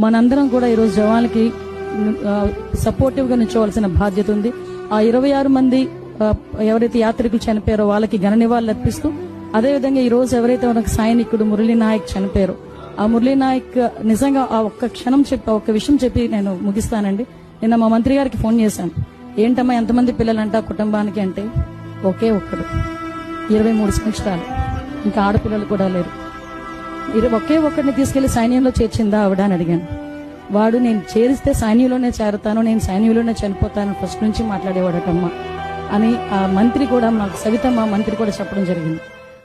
మనందరం కూడా ఈరోజు జవాన్లకి సపోర్టివ్ గా నిల్చోవాల్సిన బాధ్యత ఉంది. ఆ 26 మంది ఎవరైతే యాత్రికులు చనిపోయారో వాళ్ళకి ఘన నివాళులు అర్పిస్తూ, అదేవిధంగా ఈ రోజు ఎవరైతే మనకు సైనికుడు మురళీ నాయక్ చనిపోయారో ఆ మురళీ నాయక్ నిజంగా ఆ ఒక్క విషయం చెప్పి నేను ముగిస్తానండి. నిన్న మా మంత్రి గారికి ఫోన్ చేశాను. ఏంటమ్మా ఎంతమంది పిల్లలంట కుటుంబానికి అంటే, ఒకే ఒక్కడు 23 సంవత్సరాలు, ఇంకా ఆడపిల్లలు కూడా లేరు. ఒకే ఒక్కడిని తీసుకెళ్లి సైన్యంలో చేర్చిందా ఆవిడ అని అడిగాను. వాడు నేను చేరిస్తే సైన్యంలోనే చేరతాను, నేను సైన్యంలోనే చనిపోతాను ఫస్ట్ నుంచి మాట్లాడేవాడటమ్మా అని ఆ మంత్రి కూడా, నాకు సవితమ్మ మంత్రి కూడా చెప్పడం జరిగింది.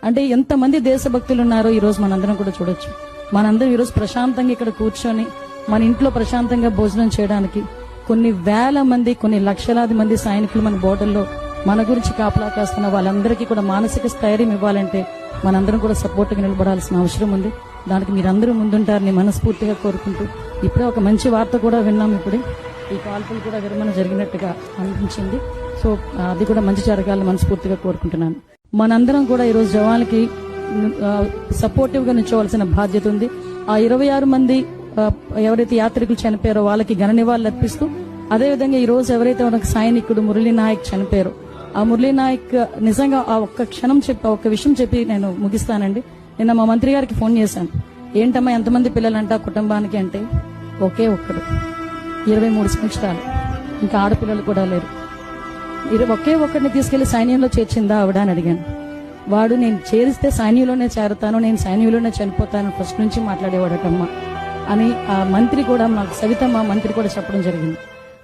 అంటే ఎంతమంది దేశభక్తులు ఉన్నారో ఈ రోజు మనందరం కూడా చూడొచ్చు. మనందరం ఈ రోజు ప్రశాంతంగా ఇక్కడ కూర్చొని మన ఇంట్లో ప్రశాంతంగా భోజనం చేయడానికి కొన్ని వేల మంది, కొన్ని లక్షలాది మంది సైనికులు మన బోర్డర్లో మన గురించి కాపలా కాస్తున్న వాళ్ళందరికీ కూడా మానసిక స్థైర్యం ఇవ్వాలంటే మనందరం కూడా సపోర్ట్గా నిలబడాల్సిన అవసరం ఉంది. దానికి మీరందరూ ముందుంటారని మనస్ఫూర్తిగా కోరుకుంటూ, ఇప్పుడే ఒక మంచి వార్త కూడా విన్నాం. ఇప్పుడే ఈ కాల్పులు కూడా విరమణ జరిగినట్టుగా అనిపించింది. సో అది కూడా మంచి జరగాలని మనస్ఫూర్తిగా కోరుకుంటున్నాను. మనందరం కూడా ఈరోజు జవాన్లకి సపోర్టివ్ గా నిల్చోవాల్సిన బాధ్యత ఉంది. ఆ 26 మంది ఎవరైతే యాత్రికులు చనిపోయారో వాళ్ళకి ఘన నివాళులు అర్పిస్తూ, అదేవిధంగా ఈ రోజు ఎవరైతే మనకు సైనికుడు మురళీ నాయక్ చనిపోయారో ఆ మురళీ నాయక్ నిజంగా ఆ ఒక్క విషయం చెప్పి నేను ముగిస్తానండి. నిన్న మా మంత్రి గారికి ఫోన్ చేశాను. ఏంటమ్మా ఎంతమంది పిల్లలంట కుటుంబానికి అంటే, ఒకే ఒక్కడు 23 సంవత్సరాలు, ఇంకా ఆడపిల్లలు కూడా లేరు. ఒకే ఒక్కడిని తీసుకెళ్లి సైన్యంలో చేర్చిందా ఆవిడ అని అడిగాను. వాడు నేను చేరిస్తే సైన్యంలోనే చేరతాను, నేను సైన్యంలోనే చనిపోతాను ఫస్ట్ నుంచి మాట్లాడేవాడటమ్మా అని ఆ మంత్రి కూడా, నాకు సవితమ్మ మంత్రి కూడా చెప్పడం జరిగింది.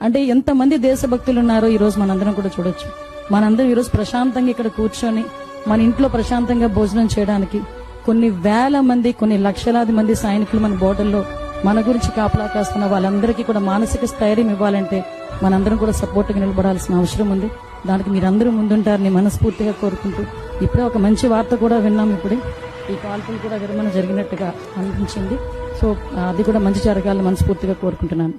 అంటే ఎంతమంది దేశభక్తులు ఉన్నారో ఈ రోజు మనందరం కూడా చూడొచ్చు. మనందరం ఈ రోజు ప్రశాంతంగా ఇక్కడ కూర్చొని మన ఇంట్లో ప్రశాంతంగా భోజనం చేయడానికి కొన్ని వేల మంది, కొన్ని లక్షలాది మంది సైనికులు మన బోర్డర్లో మన గురించి కాపలా కాస్తున్న వాళ్ళందరికీ కూడా మానసిక స్థైర్యం ఇవ్వాలంటే మనందరం కూడా సపోర్ట్గా నిలబడాల్సిన అవసరం ఉంది. దానికి మీరందరూ ముందుంటారని మనస్ఫూర్తిగా కోరుకుంటూ, ఇప్పుడే ఒక మంచి వార్త కూడా విన్నాం. ఇప్పుడే ఈ కాల్పులు కూడా విరమణ జరిగినట్టుగా అనిపించింది. సో అది కూడా మంచి జరగాలని మనస్ఫూర్తిగా కోరుకుంటున్నాను.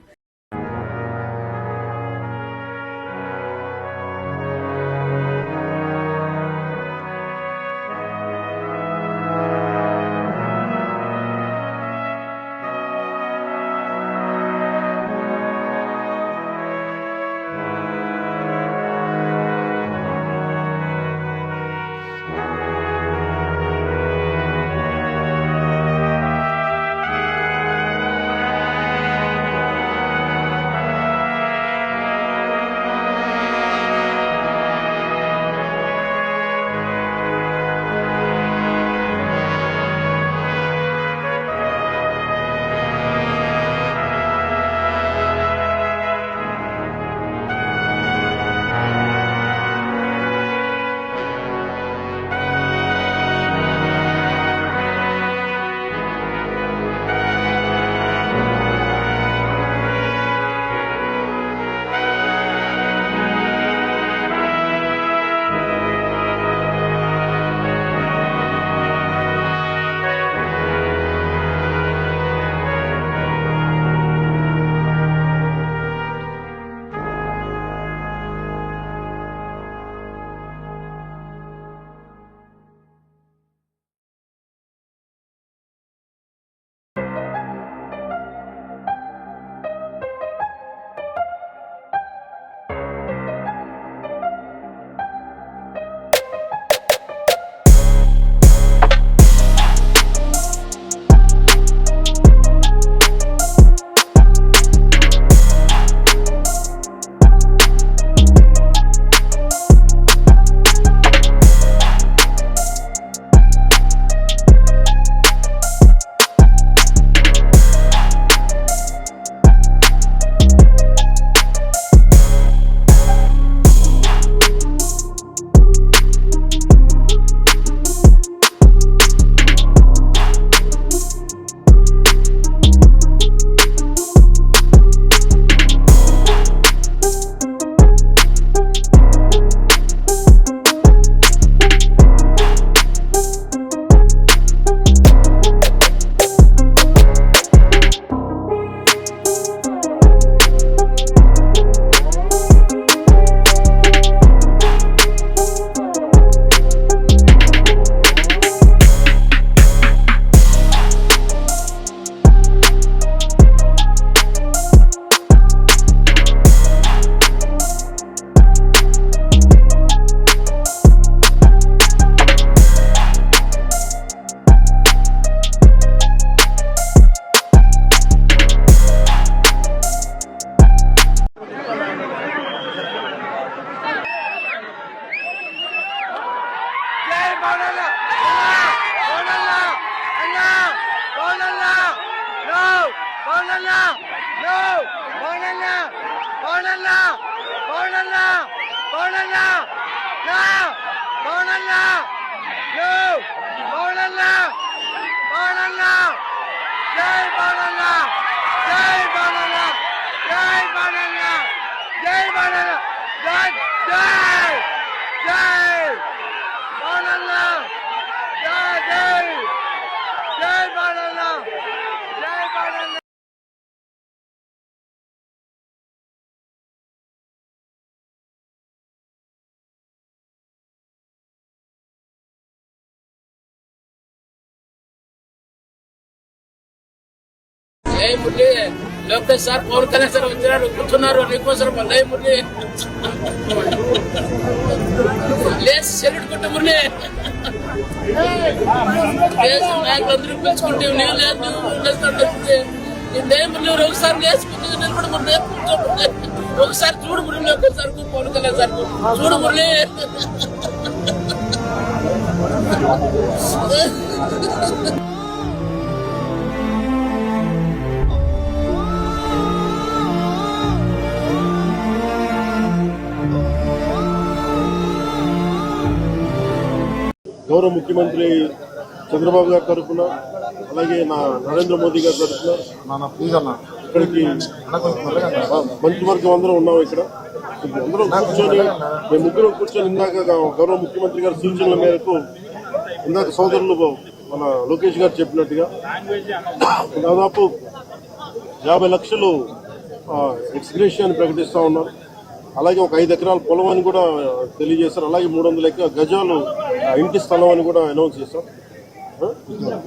జై మురళి. లోకేష్ సార్, పవన్ కళ్యాణ్ సార్ వచ్చినారు, కూర్చున్నారు నీకోసం. జై మురళి. లేచి సెల్యూట్ కొట్టు మురళి. దేశం నాయకులందరూ పిలుచుకుంటే నీవు లేదు, జై మురళి. ఒకసారి లేచిపోతే నిలబడి మురళి, ఒకసారి చూడు మురళి. లోకేష్ సార్, పవన్ కళ్యాణ్ సార్ చూడు మురళి. గౌరవ ముఖ్యమంత్రి చంద్రబాబు గారి తరఫున, అలాగే నా నరేంద్ర మోదీ గారి తరఫున ఇక్కడికి మంత్రివర్గం అందరం ఉన్నాం. ఇక్కడ అందరం కూర్చొని మేము ముగ్గురం కూర్చొని ఇందాక గౌరవ ముఖ్యమంత్రి గారి సూచనల మేరకు ఇందాక సోదరులు మన లోకేష్ గారు చెప్పినట్టుగా దాదాపు 50 లక్షలు ఎక్స్గ్రేషియా ప్రకటిస్తా ఉన్నారు. అలాగే ఒక 5 ఎకరాల పొలం అని కూడా తెలియజేశారు. అలాగే 300 గజాలు ఇంటి స్థలం అని కూడా అనౌన్స్ చేశాం.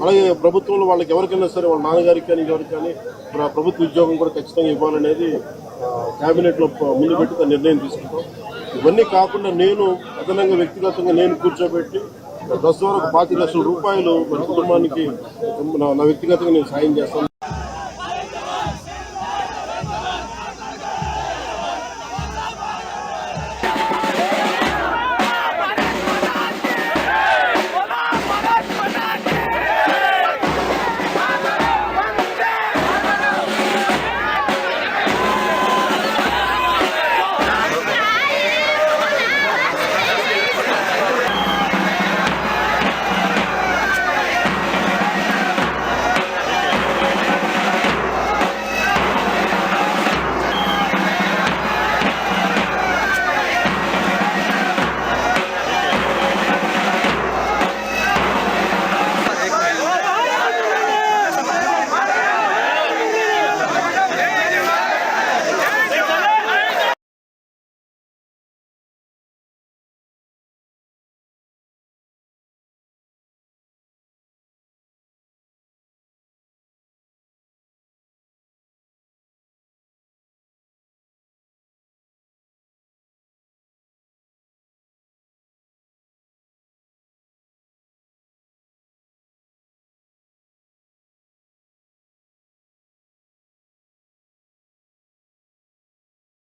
అలాగే ప్రభుత్వంలో వాళ్ళకి ఎవరికైనా సరే, వాళ్ళ నాన్నగారికి కానీ ఎవరికి కానీ ప్రభుత్వ ఉద్యోగం కూడా ఖచ్చితంగా ఇవ్వాలనేది కేబినెట్ లో ముందు పెట్టి నిర్ణయం తీసుకుంటాం. ఇవన్నీ కాకుండా నేను అదనంగా వ్యక్తిగతంగా నేను కూర్చోబెట్టి ప్రస్తుతం 25 లక్షల రూపాయలు మన కుటుంబానికి నా వ్యక్తిగతంగా నేను సాయం చేస్తాను.